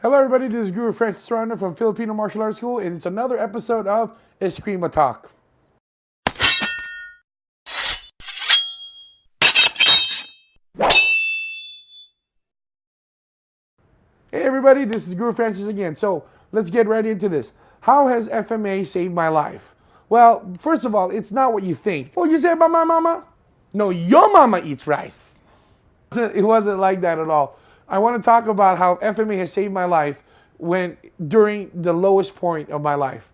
Hello everybody, this is Guro Francis from Filipino Martial Arts School, and it's another episode of Eskrima Talk. Hey everybody, this is Guro Francis again. So let's get right into this. How has FMA saved my life? Well, first of all, it's not what you think. What you say about my mama? No, your mama eats rice. It wasn't like that at all. I want to talk about how FMA has saved my life during the lowest point of my life.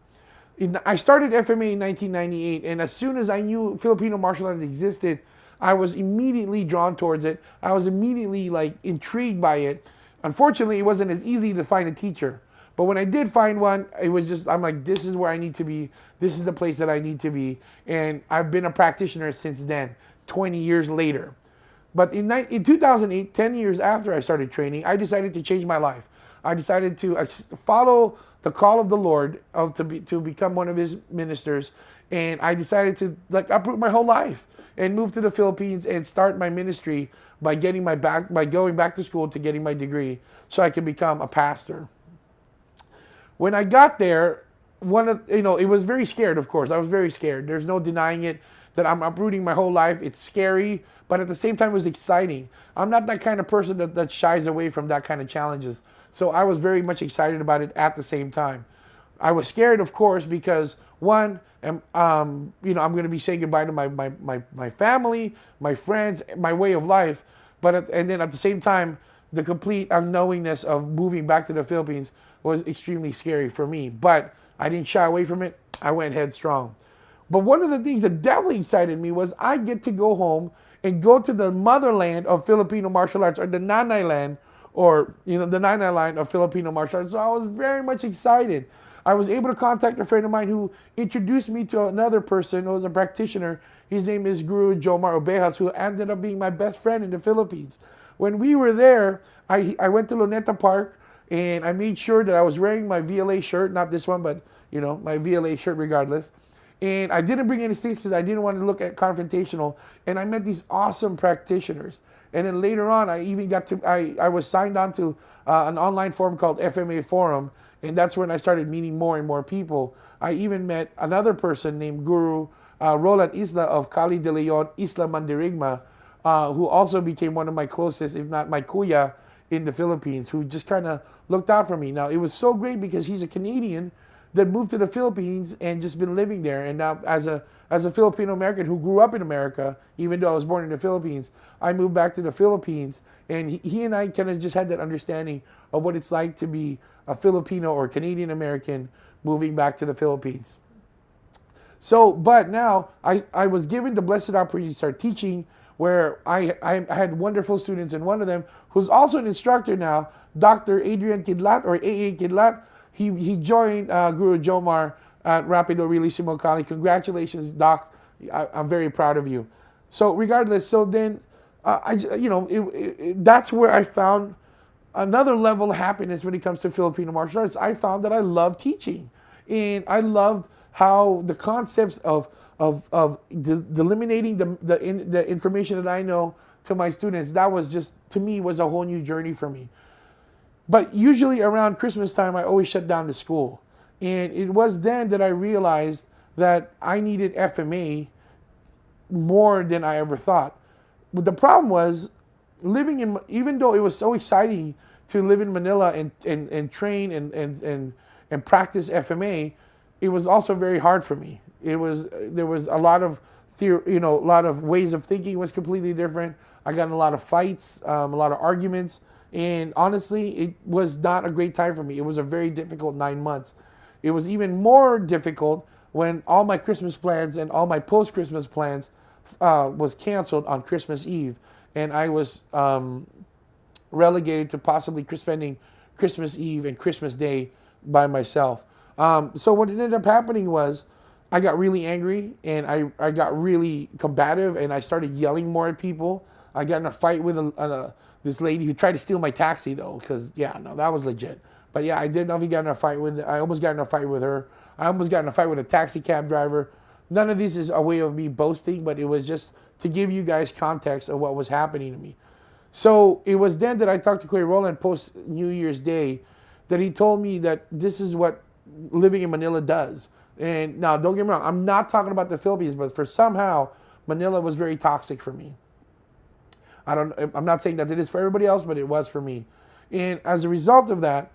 I started FMA in 1998, and as soon as I knew Filipino martial arts existed, I was immediately drawn towards it. I was immediately intrigued by it. Unfortunately, it wasn't as easy to find a teacher. But when I did find one, it was just, I'm like, this is where I need to be. This is the place that I need to be. And I've been a practitioner since then, 20 years later. But in 2008, 10 years after I started training, I decided to change my life. I decided to follow the call of the Lord to become one of His ministers. And I decided to uproot my whole life and move to the Philippines and start my ministry by going back to school to getting my degree so I could become a pastor. When I got there, it was very scared, of course. I was very scared. There's no denying it that I'm uprooting my whole life. It's scary, but at the same time, it was exciting. I'm not that kind of person that shies away from that kind of challenges. So I was very much excited about it at the same time. I was scared, of course, because one, I'm going to be saying goodbye to my family, my friends, my way of life. And then at the same time, the complete unknowingness of moving back to the Philippines was extremely scary for me. But I didn't shy away from it. I went headstrong. But one of the things that definitely excited me was I get to go home and go to the motherland of Filipino martial arts, or the Nanay land, or the Nanay line of Filipino martial arts. So I was very much excited. I was able to contact a friend of mine who introduced me to another person who was a practitioner. His name is Guro Jomar Obejas, who ended up being my best friend in the Philippines. When we were there, I went to Luneta Park, and I made sure that I was wearing my VLA shirt, not this one, but my VLA shirt regardless. And I didn't bring any sticks because I didn't want to look at confrontational. And I met these awesome practitioners. And then later on, I was signed on to an online forum called FMA Forum. And that's when I started meeting more and more people. I even met another person named Guru Roland Isla of Cali de Leon, Isla Mandirigma, who also became one of my closest, if not my kuya, in the Philippines, who just kind of looked out for me. Now, it was so great because he's a Canadian that moved to the Philippines and just been living there. And now, as a Filipino American who grew up in America, even though I was born in the Philippines, I moved back to the Philippines, and he and I kind of just had that understanding of what it's like to be a Filipino or Canadian American moving back to the Philippines. So, but now I was given the blessed opportunity to start teaching, where I had wonderful students, and one of them, who's also an instructor now, Dr. Adrian Kidlat, or AA Kidlat. He joined Guro Jomar at Rapido Realissimo Cali. Congratulations, Doc. I'm very proud of you. So regardless, so then that's where I found another level of happiness when it comes to Filipino martial arts. I found that I love teaching, and I loved how the concepts of eliminating the information that I know to my students, that was just, to me, was a whole new journey for me. But usually around Christmas time, I always shut down the school. And it was then that I realized that I needed FMA more than I ever thought. But the problem was, even though it was so exciting to live in Manila and train and practice FMA, it was also very hard for me. There was a lot of a lot of ways of thinking was completely different. I got in a lot of fights, a lot of arguments. And honestly, it was not a great time for me. It was a very difficult 9 months. It was even more difficult when all my Christmas plans and all my post-Christmas plans was canceled on Christmas Eve. And I was relegated to possibly spending Christmas Eve and Christmas Day by myself. So what ended up happening was I got really angry, and I got really combative, and I started yelling more at people. I got in a fight with this lady who tried to steal my taxi, though, because, that was legit. But yeah, I didn't know if he got in a fight with, I almost got in a fight with her. I almost got in a fight with a taxi cab driver. None of this is a way of me boasting, but it was just to give you guys context of what was happening to me. So it was then that I talked to Kuya Roland post New Year's Day, that he told me that this is what living in Manila does. And now, don't get me wrong, I'm not talking about the Philippines, but for somehow, Manila was very toxic for me. I'm not saying that it is for everybody else, but it was for me. And as a result of that,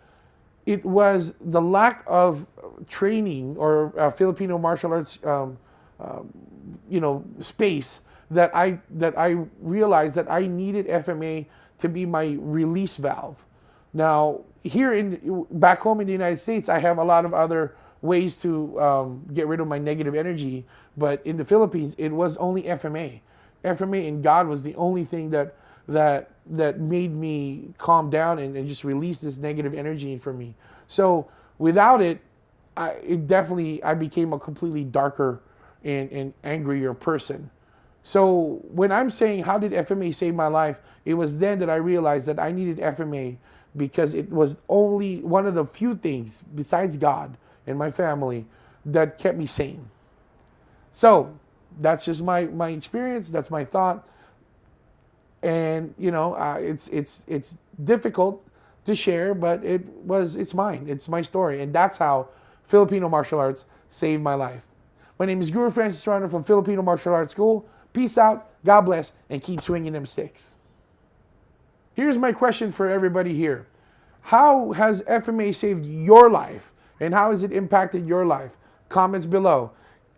it was the lack of training or Filipino martial arts, space that I realized that I needed FMA to be my release valve. Now, back home in the United States, I have a lot of other ways to get rid of my negative energy, but in the Philippines, it was only FMA. FMA and God was the only thing that made me calm down and just release this negative energy from me. So without it, I became a completely darker and angrier person. So when I'm saying how did FMA save my life, it was then that I realized that I needed FMA because it was only one of the few things besides God and my family that kept me sane. So that's just my experience. That's my thought. And it's difficult to share, but it's mine. It's my story, and that's how Filipino martial arts saved my life. My name is Guro Francis from Filipino Martial Arts School. Peace out, God bless, and keep swinging them sticks. Here's my question for everybody here. How has FMA saved your life, and how has it impacted your life? Comments below.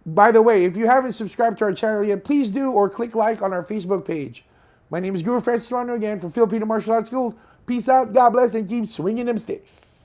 By the way, if you haven't subscribed to our channel yet, please do, or click like on our Facebook page. My name is Guro Francis again from Filipino Martial Arts School. Peace out, God bless, and keep swinging them sticks.